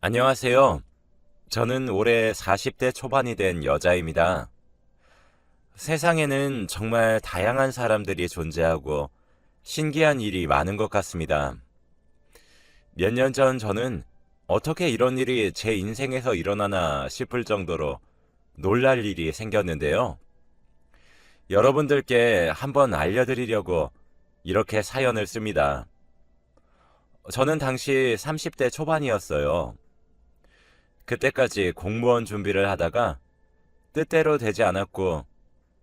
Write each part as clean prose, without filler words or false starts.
안녕하세요. 저는 올해 40대 초반이 된 여자입니다. 세상에는 정말 다양한 사람들이 존재하고 신기한 일이 많은 것 같습니다. 몇 년 전 저는 어떻게 이런 일이 제 인생에서 일어나나 싶을 정도로 놀랄 일이 생겼는데요. 여러분들께 한번 알려드리려고 이렇게 사연을 씁니다. 저는 당시 30대 초반이었어요. 그때까지 공무원 준비를 하다가 뜻대로 되지 않았고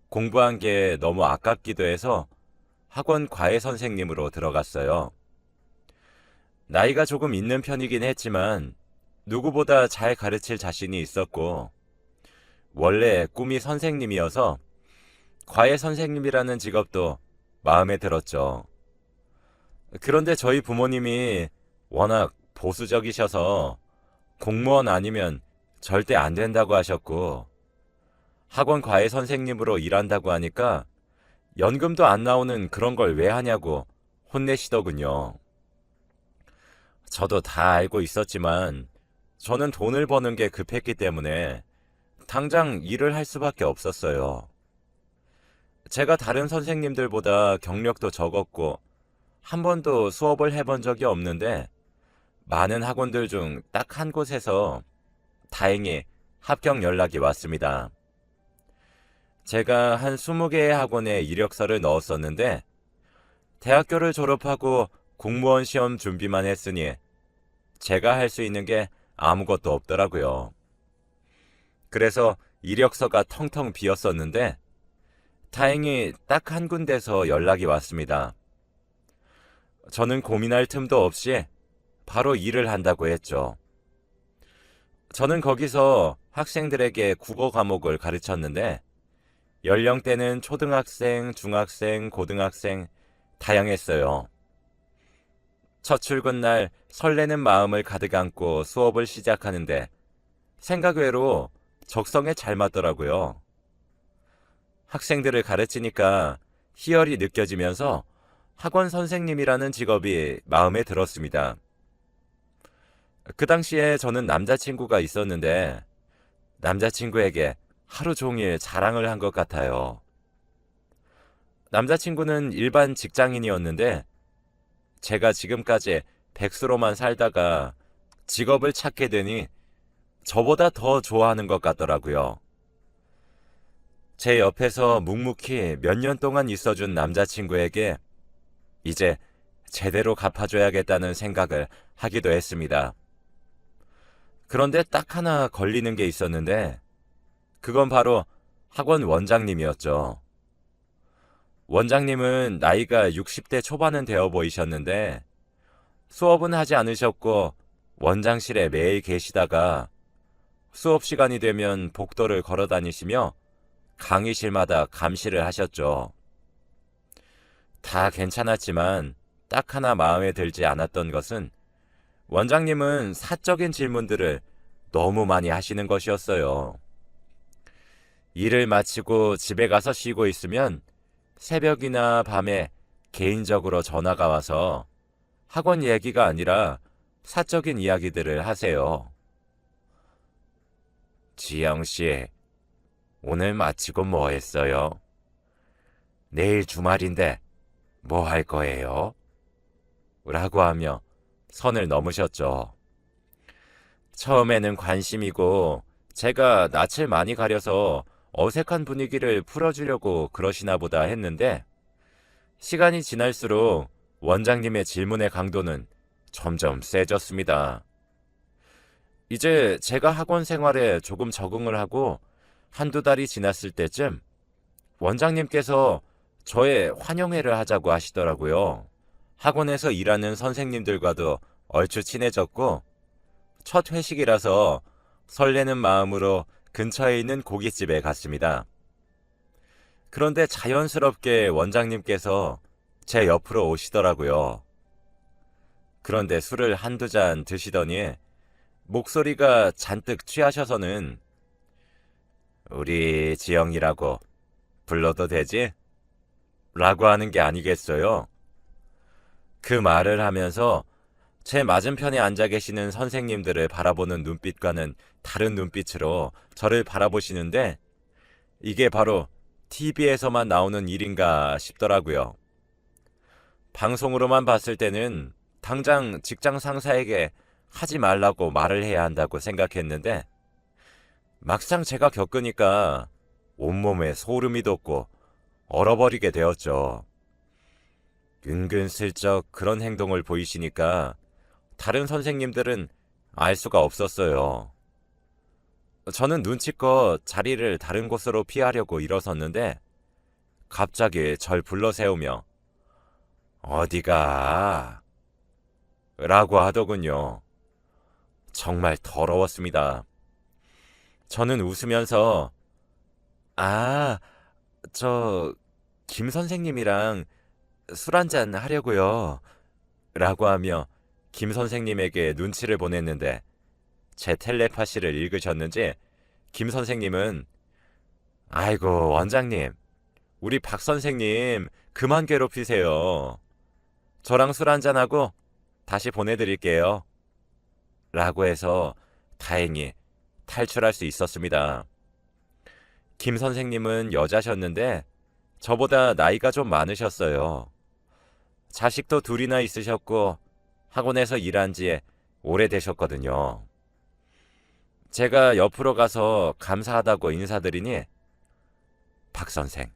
공부한 게 너무 아깝기도 해서 학원 과외 선생님으로 들어갔어요. 나이가 조금 있는 편이긴 했지만 누구보다 잘 가르칠 자신이 있었고 원래 꿈이 선생님이어서 과외 선생님이라는 직업도 마음에 들었죠. 그런데 저희 부모님이 워낙 보수적이셔서 공무원 아니면 절대 안 된다고 하셨고 학원 과외 선생님으로 일한다고 하니까 연금도 안 나오는 그런 걸 왜 하냐고 혼내시더군요. 저도 다 알고 있었지만 저는 돈을 버는 게 급했기 때문에 당장 일을 할 수밖에 없었어요. 제가 다른 선생님들보다 경력도 적었고 한 번도 수업을 해본 적이 없는데 많은 학원들 중 딱 한 곳에서 다행히 합격 연락이 왔습니다. 제가 한 20개의 학원에 이력서를 넣었었는데 대학교를 졸업하고 공무원 시험 준비만 했으니 제가 할 수 있는 게 아무것도 없더라고요. 그래서 이력서가 텅텅 비었었는데 다행히 딱 한 군데서 연락이 왔습니다. 저는 고민할 틈도 없이 바로 일을 한다고 했죠. 저는 거기서 학생들에게 국어 과목을 가르쳤는데 연령대는 초등학생, 중학생, 고등학생 다양했어요. 첫 출근 날 설레는 마음을 가득 안고 수업을 시작하는데 생각 외로 적성에 잘 맞더라고요. 학생들을 가르치니까 희열이 느껴지면서 학원 선생님이라는 직업이 마음에 들었습니다. 그 당시에 저는 남자친구가 있었는데 남자친구에게 하루 종일 자랑을 한 것 같아요. 남자친구는 일반 직장인이었는데 제가 지금까지 백수로만 살다가 직업을 찾게 되니 저보다 더 좋아하는 것 같더라고요. 제 옆에서 묵묵히 몇 년 동안 있어준 남자친구에게 이제 제대로 갚아줘야겠다는 생각을 하기도 했습니다. 그런데 딱 하나 걸리는 게 있었는데 그건 바로 학원 원장님이었죠. 원장님은 나이가 60대 초반은 되어 보이셨는데 수업은 하지 않으셨고 원장실에 매일 계시다가 수업 시간이 되면 복도를 걸어 다니시며 강의실마다 감시를 하셨죠. 다 괜찮았지만 딱 하나 마음에 들지 않았던 것은 원장님은 사적인 질문들을 너무 많이 하시는 것이었어요. 일을 마치고 집에 가서 쉬고 있으면 새벽이나 밤에 개인적으로 전화가 와서 학원 얘기가 아니라 사적인 이야기들을 하세요. 지영씨, 오늘 마치고 뭐 했어요? 내일 주말인데 뭐 할 거예요? 라고 하며 선을 넘으셨죠. 처음에는 관심이고 제가 낯을 많이 가려서 어색한 분위기를 풀어주려고 그러시나 보다 했는데 시간이 지날수록 원장님의 질문의 강도는 점점 세졌습니다. 이제 제가 학원 생활에 조금 적응을 하고 한두 달이 지났을 때쯤 원장님께서 저의 환영회를 하자고 하시더라고요. 학원에서 일하는 선생님들과도 얼추 친해졌고 첫 회식이라서 설레는 마음으로 근처에 있는 고깃집에 갔습니다. 그런데 자연스럽게 원장님께서 제 옆으로 오시더라고요. 그런데 술을 한두 잔 드시더니 목소리가 잔뜩 취하셔서는 우리 지영이라고 불러도 되지? 라고 하는 게 아니겠어요? 그 말을 하면서 제 맞은편에 앉아 계시는 선생님들을 바라보는 눈빛과는 다른 눈빛으로 저를 바라보시는데 이게 바로 TV에서만 나오는 일인가 싶더라고요. 방송으로만 봤을 때는 당장 직장 상사에게 하지 말라고 말을 해야 한다고 생각했는데 막상 제가 겪으니까 온몸에 소름이 돋고 얼어버리게 되었죠. 은근슬쩍 그런 행동을 보이시니까 다른 선생님들은 알 수가 없었어요. 저는 눈치껏 자리를 다른 곳으로 피하려고 일어섰는데 갑자기 절 불러 세우며 어디가? 라고 하더군요. 정말 더러웠습니다. 저는 웃으면서 아, 저 김 선생님이랑 술 한잔 하려고요. 라고 하며 김 선생님에게 눈치를 보냈는데 제 텔레파시를 읽으셨는지 김 선생님은 아이고 원장님 우리 박 선생님 그만 괴롭히세요. 저랑 술 한잔하고 다시 보내드릴게요. 라고 해서 다행히 탈출할 수 있었습니다. 김 선생님은 여자셨는데 저보다 나이가 좀 많으셨어요. 자식도 둘이나 있으셨고 학원에서 일한 지 오래되셨거든요. 제가 옆으로 가서 감사하다고 인사드리니 박 선생,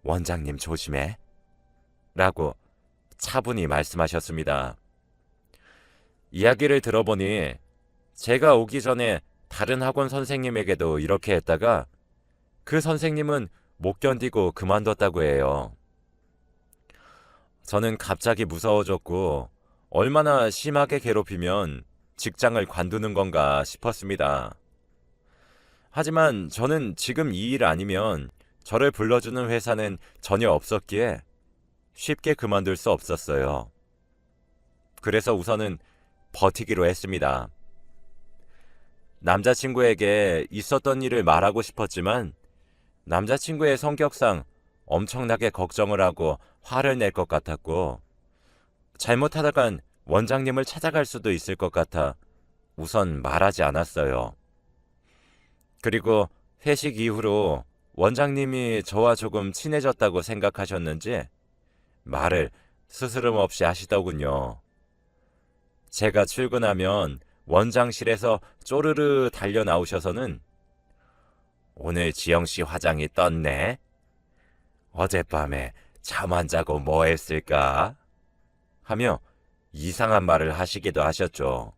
원장님 조심해. 라고 차분히 말씀하셨습니다. 이야기를 들어보니 제가 오기 전에 다른 학원 선생님에게도 이렇게 했다가 그 선생님은 못 견디고 그만뒀다고 해요. 저는 갑자기 무서워졌고 얼마나 심하게 괴롭히면 직장을 관두는 건가 싶었습니다. 하지만 저는 지금 이 일 아니면 저를 불러주는 회사는 전혀 없었기에 쉽게 그만둘 수 없었어요. 그래서 우선은 버티기로 했습니다. 남자친구에게 있었던 일을 말하고 싶었지만 남자친구의 성격상 엄청나게 걱정을 하고 화를 낼 것 같았고 잘못하다간 원장님을 찾아갈 수도 있을 것 같아 우선 말하지 않았어요. 그리고 회식 이후로 원장님이 저와 조금 친해졌다고 생각하셨는지 말을 스스럼 없이 하시더군요. 제가 출근하면 원장실에서 쪼르르 달려 나오셔서는 오늘 지영씨 화장이 떴네. 어젯밤에 잠 안 자고 뭐 했을까? 하며 이상한 말을 하시기도 하셨죠.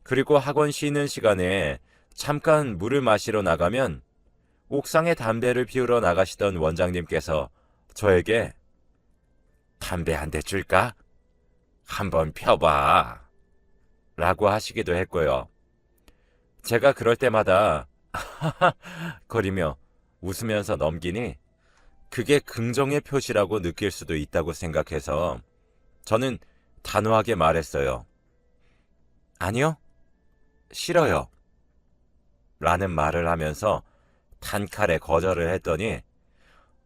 그리고 학원 쉬는 시간에 잠깐 물을 마시러 나가면 옥상에 담배를 피우러 나가시던 원장님께서 저에게 담배 한 대 줄까? 한번 펴봐. 라고 하시기도 했고요. 제가 그럴 때마다 하하 거리며 웃으면서 넘기니 그게 긍정의 표시라고 느낄 수도 있다고 생각해서 저는 단호하게 말했어요. 아니요, 싫어요. 라는 말을 하면서 단칼에 거절을 했더니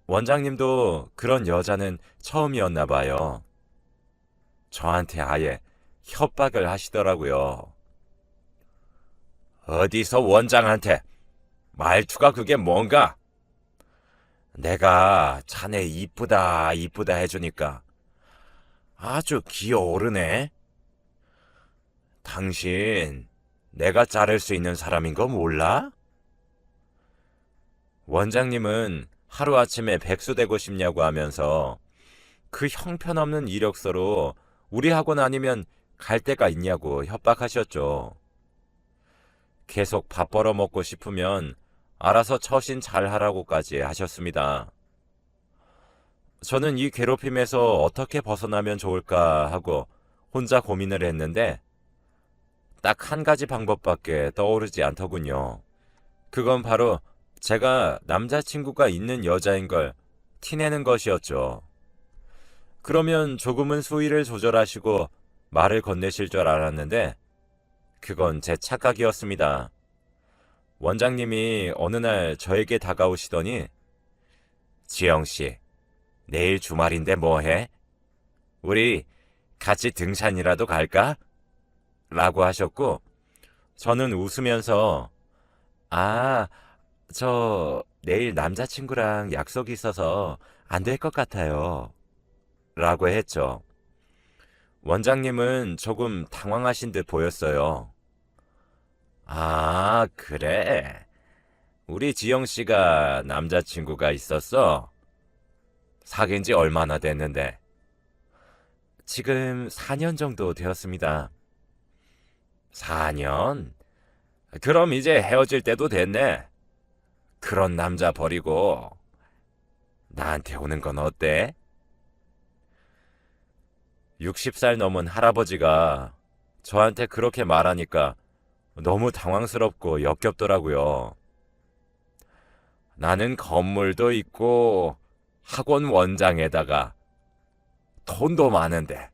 원장님도 그런 여자는 처음이었나 봐요. 저한테 아예 협박을 하시더라고요. 어디서 원장한테 말투가 그게 뭔가? 내가 자네 이쁘다 이쁘다 해주니까 아주 기어오르네. 당신 내가 자를 수 있는 사람인 거 몰라? 원장님은 하루아침에 백수되고 싶냐고 하면서 그 형편없는 이력서로 우리 학원 아니면 갈 데가 있냐고 협박하셨죠. 계속 밥 벌어먹고 싶으면 알아서 처신 잘하라고까지 하셨습니다. 저는 이 괴롭힘에서 어떻게 벗어나면 좋을까 하고 혼자 고민을 했는데 딱 한 가지 방법밖에 떠오르지 않더군요. 그건 바로 제가 남자친구가 있는 여자인 걸 티내는 것이었죠. 그러면 조금은 수위를 조절하시고 말을 건네실 줄 알았는데 그건 제 착각이었습니다. 원장님이 어느 날 저에게 다가오시더니 지영씨, 내일 주말인데 뭐해? 우리 같이 등산이라도 갈까? 라고 하셨고, 저는 웃으면서, 아, 저 내일 남자친구랑 약속이 있어서 안 될 것 같아요. 라고 했죠. 원장님은 조금 당황하신 듯 보였어요. 아, 그래. 우리 지영 씨가 남자친구가 있었어? 사귄 지 얼마나 됐는데? 지금 4년 정도 되었습니다. 4년? 그럼 이제 헤어질 때도 됐네. 그런 남자 버리고 나한테 오는 건 어때? 60살 넘은 할아버지가 저한테 그렇게 말하니까 너무 당황스럽고 역겹더라고요. 나는 건물도 있고 학원 원장에다가 돈도 많은데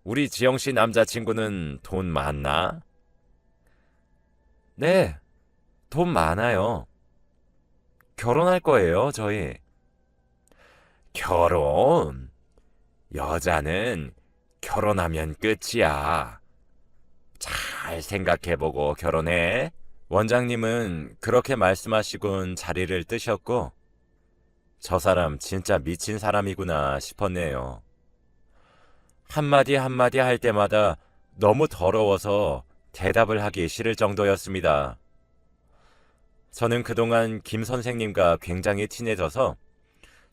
우리 지영 씨 남자친구는 돈 많나? 네, 돈 많아요. 결혼할 거예요, 저희. 결혼? 여자는 결혼하면 끝이야. 잘 생각해보고 결혼해. 원장님은 그렇게 말씀하시곤 자리를 뜨셨고, 저 사람 진짜 미친 사람이구나 싶었네요. 한마디 한마디 할 때마다 너무 더러워서 대답을 하기 싫을 정도였습니다. 저는 그동안 김 선생님과 굉장히 친해져서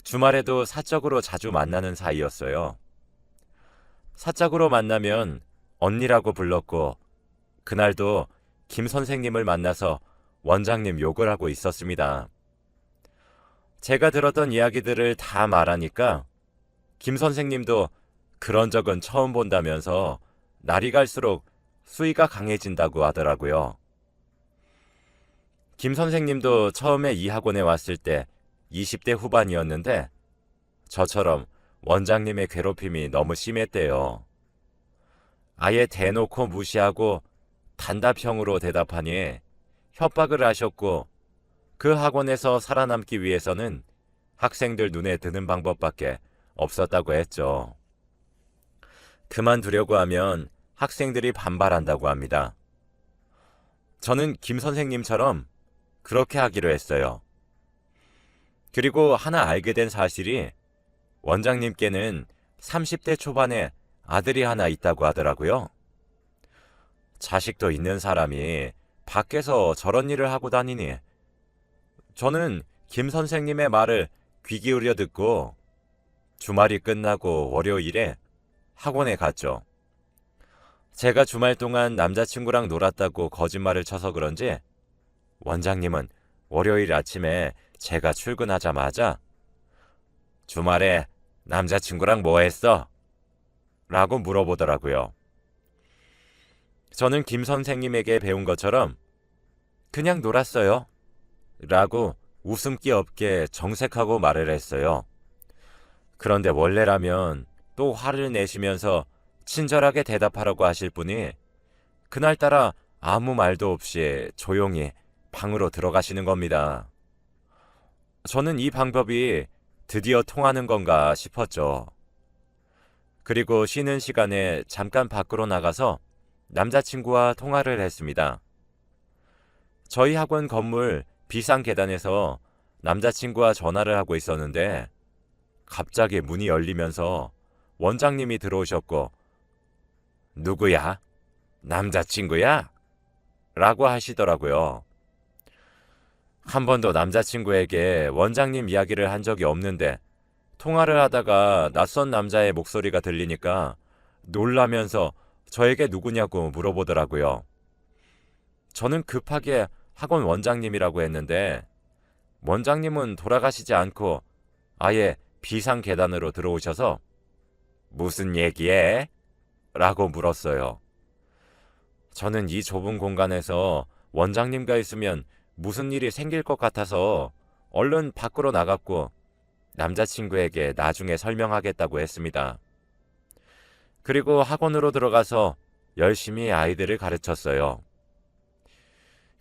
주말에도 사적으로 자주 만나는 사이였어요. 사적으로 만나면 언니라고 불렀고, 그날도 김 선생님을 만나서 원장님 욕을 하고 있었습니다. 제가 들었던 이야기들을 다 말하니까 김 선생님도 그런 적은 처음 본다면서 날이 갈수록 수위가 강해진다고 하더라고요. 김 선생님도 처음에 이 학원에 왔을 때 20대 후반이었는데 저처럼 원장님의 괴롭힘이 너무 심했대요. 아예 대놓고 무시하고 단답형으로 대답하니 협박을 하셨고 그 학원에서 살아남기 위해서는 학생들 눈에 드는 방법밖에 없었다고 했죠. 그만두려고 하면 학생들이 반발한다고 합니다. 저는 김 선생님처럼 그렇게 하기로 했어요. 그리고 하나 알게 된 사실이 원장님께는 30대 초반에 아들이 하나 있다고 하더라고요. 자식도 있는 사람이 밖에서 저런 일을 하고 다니니 저는 김 선생님의 말을 귀 기울여 듣고 주말이 끝나고 월요일에 학원에 갔죠. 제가 주말 동안 남자친구랑 놀았다고 거짓말을 쳐서 그런지 원장님은 월요일 아침에 제가 출근하자마자 주말에 남자친구랑 뭐 했어? 라고 물어보더라고요. 저는 김 선생님에게 배운 것처럼 그냥 놀았어요. 라고 웃음기 없게 정색하고 말을 했어요. 그런데 원래라면 또 화를 내시면서 친절하게 대답하라고 하실 분이 그날따라 아무 말도 없이 조용히 방으로 들어가시는 겁니다. 저는 이 방법이 드디어 통하는 건가 싶었죠. 그리고 쉬는 시간에 잠깐 밖으로 나가서 남자친구와 통화를 했습니다. 저희 학원 건물 비상 계단에서 남자친구와 전화를 하고 있었는데 갑자기 문이 열리면서 원장님이 들어오셨고 누구야? 남자친구야? 라고 하시더라고요. 한 번도 남자친구에게 원장님 이야기를 한 적이 없는데 통화를 하다가 낯선 남자의 목소리가 들리니까 놀라면서 저에게 누구냐고 물어보더라고요. 저는 급하게 학원 원장님이라고 했는데 원장님은 돌아가시지 않고 아예 비상 계단으로 들어오셔서 무슨 얘기해? 라고 물었어요. 저는 이 좁은 공간에서 원장님과 있으면 무슨 일이 생길 것 같아서 얼른 밖으로 나갔고 남자친구에게 나중에 설명하겠다고 했습니다. 그리고 학원으로 들어가서 열심히 아이들을 가르쳤어요.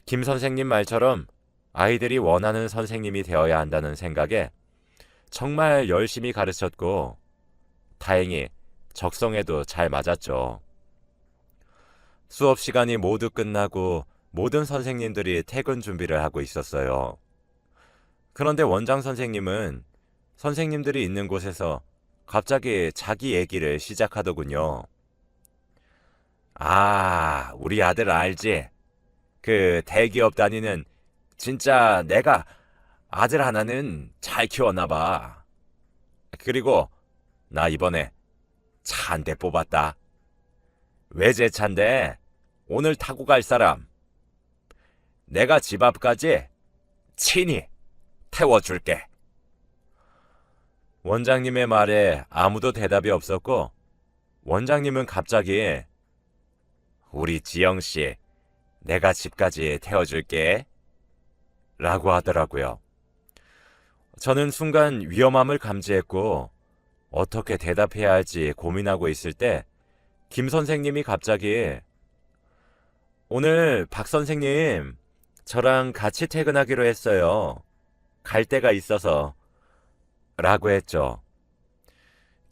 김 선생님 말처럼 아이들이 원하는 선생님이 되어야 한다는 생각에 정말 열심히 가르쳤고 다행히 적성에도 잘 맞았죠. 수업 시간이 모두 끝나고 모든 선생님들이 퇴근 준비를 하고 있었어요. 그런데 원장 선생님은 선생님들이 있는 곳에서 갑자기 자기 얘기를 시작하더군요. 아, 우리 아들 알지? 그 대기업 다니는 진짜 내가 아들 하나는 잘 키웠나 봐. 그리고 나 이번에 차 한 대 뽑았다. 외제차인데 오늘 타고 갈 사람 내가 집 앞까지 친히 태워줄게. 원장님의 말에 아무도 대답이 없었고 원장님은 갑자기 우리 지영씨 내가 집까지 태워줄게 라고 하더라고요. 저는 순간 위험함을 감지했고 어떻게 대답해야 할지 고민하고 있을 때 김 선생님이 갑자기 오늘 박 선생님 저랑 같이 퇴근하기로 했어요. 갈 데가 있어서 라고 했죠.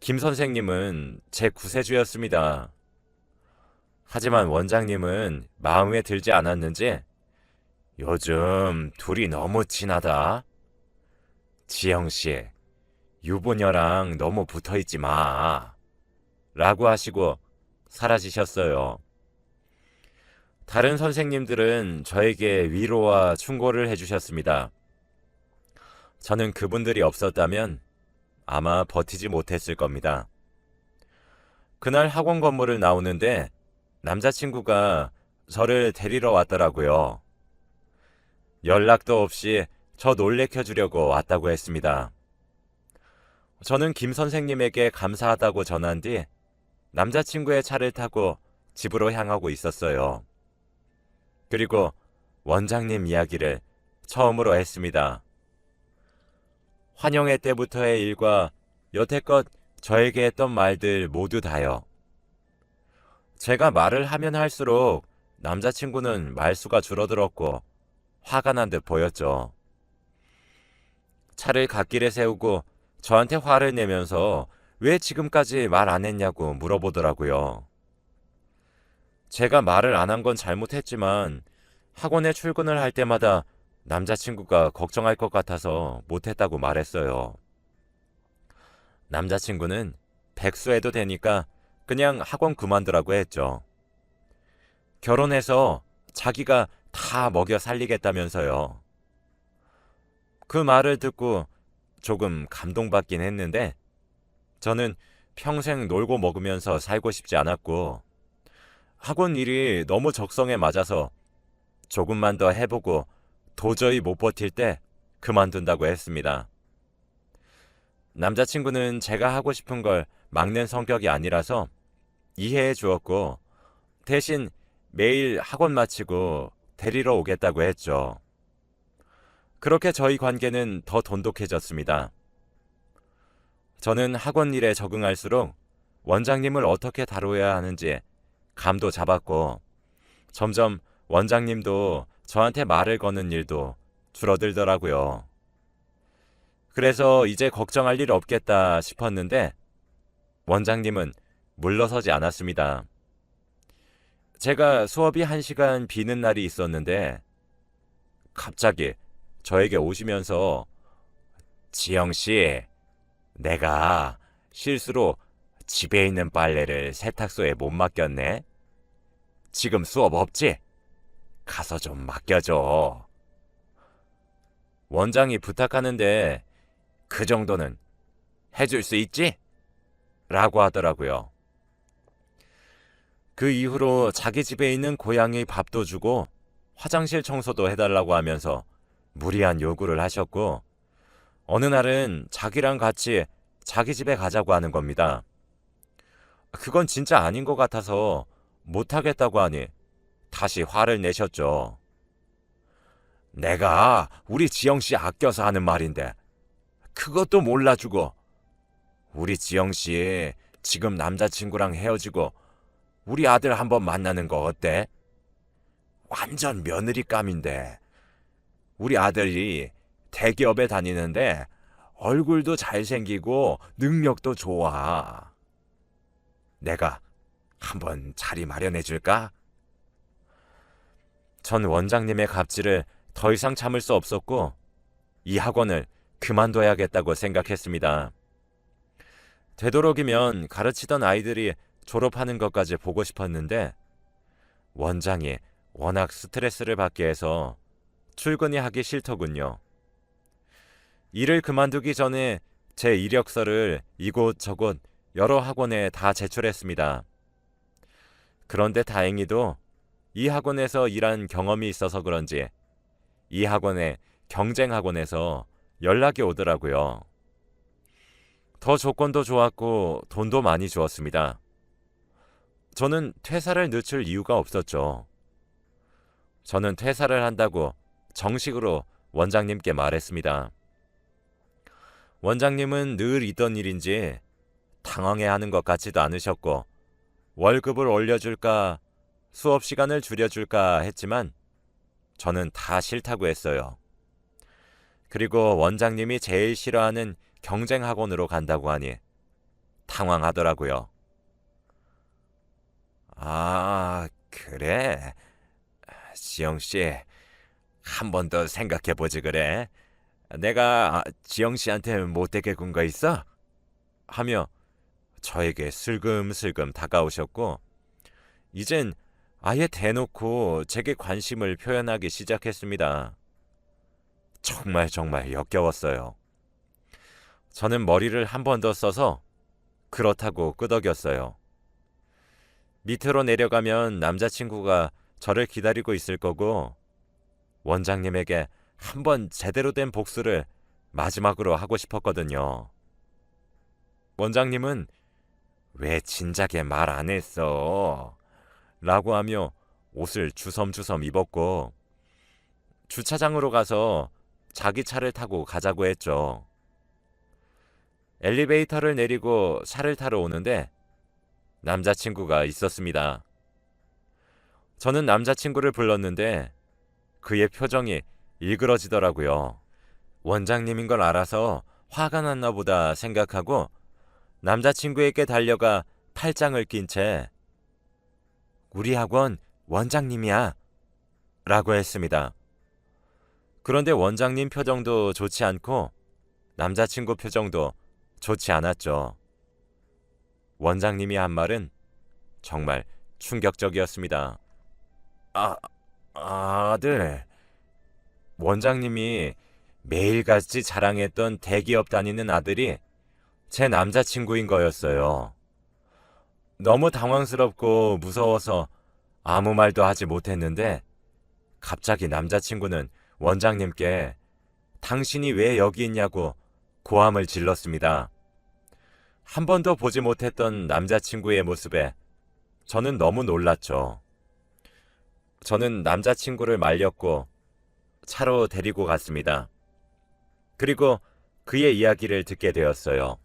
김 선생님은 제 구세주였습니다. 하지만 원장님은 마음에 들지 않았는지 요즘 둘이 너무 친하다. 지영씨, 유부녀랑 너무 붙어있지 마. 라고 하시고 사라지셨어요. 다른 선생님들은 저에게 위로와 충고를 해주셨습니다. 저는 그분들이 없었다면 아마 버티지 못했을 겁니다. 그날 학원 건물을 나오는데 남자친구가 저를 데리러 왔더라고요. 연락도 없이 저 놀래켜 주려고 왔다고 했습니다. 저는 김 선생님에게 감사하다고 전한 뒤 남자친구의 차를 타고 집으로 향하고 있었어요. 그리고 원장님 이야기를 처음으로 했습니다. 환영회 때부터의 일과 여태껏 저에게 했던 말들 모두 다요. 제가 말을 하면 할수록 남자친구는 말수가 줄어들었고 화가 난 듯 보였죠. 차를 갓길에 세우고 저한테 화를 내면서 왜 지금까지 말 안 했냐고 물어보더라고요. 제가 말을 안 한 건 잘못했지만 학원에 출근을 할 때마다 남자친구가 걱정할 것 같아서 못했다고 말했어요. 남자친구는 백수해도 되니까 그냥 학원 그만두라고 했죠. 결혼해서 자기가 다 먹여 살리겠다면서요. 그 말을 듣고 조금 감동받긴 했는데 저는 평생 놀고 먹으면서 살고 싶지 않았고 학원 일이 너무 적성에 맞아서 조금만 더 해보고 도저히 못 버틸 때 그만둔다고 했습니다. 남자친구는 제가 하고 싶은 걸 막는 성격이 아니라서 이해해 주었고 대신 매일 학원 마치고 데리러 오겠다고 했죠. 그렇게 저희 관계는 더 돈독해졌습니다. 저는 학원 일에 적응할수록 원장님을 어떻게 다뤄야 하는지 감도 잡았고 점점 원장님도 저한테 말을 거는 일도 줄어들더라고요. 그래서 이제 걱정할 일 없겠다 싶었는데 원장님은 물러서지 않았습니다. 제가 수업이 1시간 비는 날이 있었는데 갑자기 저에게 오시면서 지영씨, 내가 실수로 집에 있는 빨래를 세탁소에 못 맡겼네. 지금 수업 없지? 가서 좀 맡겨줘. 원장이 부탁하는데 그 정도는 해줄 수 있지? 라고 하더라고요. 그 이후로 자기 집에 있는 고양이 밥도 주고 화장실 청소도 해달라고 하면서 무리한 요구를 하셨고 어느 날은 자기랑 같이 자기 집에 가자고 하는 겁니다. 그건 진짜 아닌 것 같아서 못하겠다고 하니 다시 화를 내셨죠. 내가 우리 지영씨 아껴서 하는 말인데 그것도 몰라주고 우리 지영씨 지금 남자친구랑 헤어지고 우리 아들 한번 만나는 거 어때? 완전 며느리감인데 우리 아들이 대기업에 다니는데 얼굴도 잘생기고 능력도 좋아. 내가 한번 자리 마련해 줄까? 전 원장님의 갑질을 더 이상 참을 수 없었고 이 학원을 그만둬야겠다고 생각했습니다. 되도록이면 가르치던 아이들이 졸업하는 것까지 보고 싶었는데 원장이 워낙 스트레스를 받게 해서 출근이 하기 싫더군요. 일을 그만두기 전에 제 이력서를 이곳저곳 여러 학원에 다 제출했습니다. 그런데 다행히도 이 학원에서 일한 경험이 있어서 그런지 이 학원의 경쟁 학원에서 연락이 오더라고요. 더 조건도 좋았고 돈도 많이 주었습니다. 저는 퇴사를 늦출 이유가 없었죠. 저는 퇴사를 한다고 정식으로 원장님께 말했습니다. 원장님은 늘 있던 일인지 당황해하는 것 같지도 않으셨고 월급을 올려줄까 수업 시간을 줄여줄까 했지만 저는 다 싫다고 했어요. 그리고 원장님이 제일 싫어하는 경쟁 학원으로 간다고 하니 당황하더라고요. 아, 그래. 지영씨, 한 번 더 생각해보지 그래. 내가 지영씨한테 못되게 군 거 있어? 하며 저에게 슬금슬금 다가오셨고 이젠 아예 대놓고 제게 관심을 표현하기 시작했습니다. 정말 역겨웠어요. 저는 머리를 한 번 더 써서 그렇다고 끄덕였어요. 밑으로 내려가면 남자친구가 저를 기다리고 있을 거고 원장님에게 한 번 제대로 된 복수를 마지막으로 하고 싶었거든요. 원장님은 왜 진작에 말 안 했어? 라고 하며 옷을 주섬주섬 입었고 주차장으로 가서 자기 차를 타고 가자고 했죠. 엘리베이터를 내리고 차를 타러 오는데 남자친구가 있었습니다. 저는 남자친구를 불렀는데 그의 표정이 일그러지더라고요. 원장님인 걸 알아서 화가 났나 보다 생각하고 남자친구에게 달려가 팔짱을 낀 채 우리 학원 원장님이야 라고 했습니다. 그런데 원장님 표정도 좋지 않고 남자친구 표정도 좋지 않았죠. 원장님이 한 말은 정말 충격적이었습니다. 아들. 원장님이 매일같이 자랑했던 대기업 다니는 아들이 제 남자친구인 거였어요. 너무 당황스럽고 무서워서 아무 말도 하지 못했는데 갑자기 남자친구는 원장님께 당신이 왜 여기 있냐고 고함을 질렀습니다. 한 번도 보지 못했던 남자친구의 모습에 저는 너무 놀랐죠. 저는 남자친구를 말렸고 차로 데리고 갔습니다. 그리고 그의 이야기를 듣게 되었어요.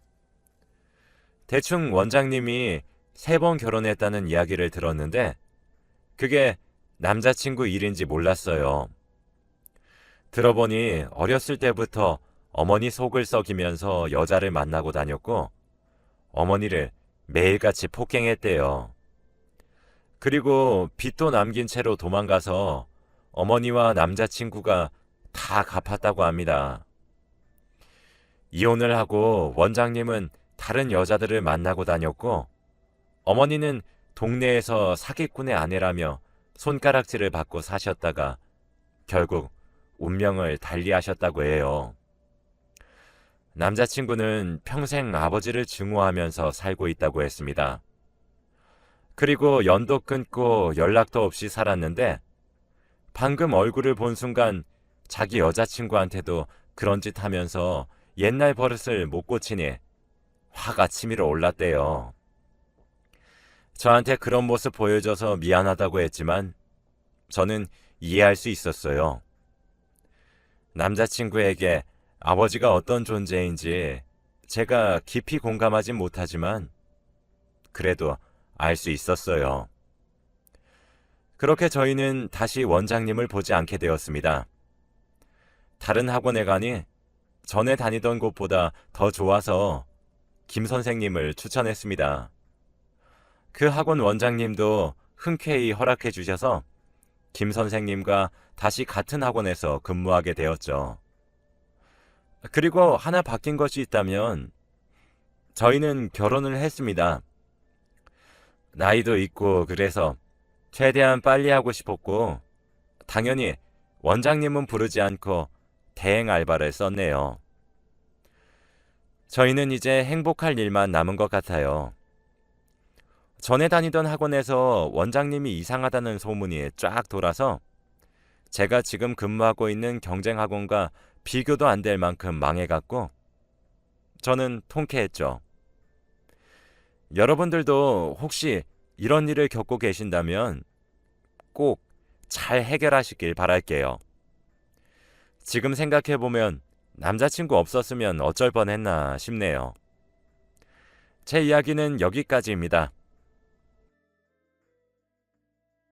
대충 원장님이 3번 결혼했다는 이야기를 들었는데 그게 남자친구 일인지 몰랐어요. 들어보니 어렸을 때부터 어머니 속을 썩이면서 여자를 만나고 다녔고 어머니를 매일같이 폭행했대요. 그리고 빚도 남긴 채로 도망가서 어머니와 남자친구가 다 갚았다고 합니다. 이혼을 하고 원장님은 다른 여자들을 만나고 다녔고 어머니는 동네에서 사기꾼의 아내라며 손가락질을 받고 사셨다가 결국 운명을 달리하셨다고 해요. 남자친구는 평생 아버지를 증오하면서 살고 있다고 했습니다. 그리고 연도 끊고 연락도 없이 살았는데 방금 얼굴을 본 순간 자기 여자친구한테도 그런 짓 하면서 옛날 버릇을 못 고치니 화가 치밀어 올랐대요. 저한테 그런 모습 보여줘서 미안하다고 했지만 저는 이해할 수 있었어요. 남자친구에게 아버지가 어떤 존재인지 제가 깊이 공감하진 못하지만 그래도 알 수 있었어요. 그렇게 저희는 다시 원장님을 보지 않게 되었습니다. 다른 학원에 가니 전에 다니던 곳보다 더 좋아서 김 선생님을 추천했습니다. 그 학원 원장님도 흔쾌히 허락해 주셔서 김 선생님과 다시 같은 학원에서 근무하게 되었죠. 그리고 하나 바뀐 것이 있다면 저희는 결혼을 했습니다. 나이도 있고 그래서 최대한 빨리 하고 싶었고 당연히 원장님은 부르지 않고 대행 알바를 썼네요. 저희는 이제 행복할 일만 남은 것 같아요. 전에 다니던 학원에서 원장님이 이상하다는 소문이 쫙 돌아서 제가 지금 근무하고 있는 경쟁 학원과 비교도 안 될 만큼 망해갔고 저는 통쾌했죠. 여러분들도 혹시 이런 일을 겪고 계신다면 꼭 잘 해결하시길 바랄게요. 지금 생각해보면 남자친구 없었으면 어쩔 뻔했나 싶네요. 제 이야기는 여기까지입니다.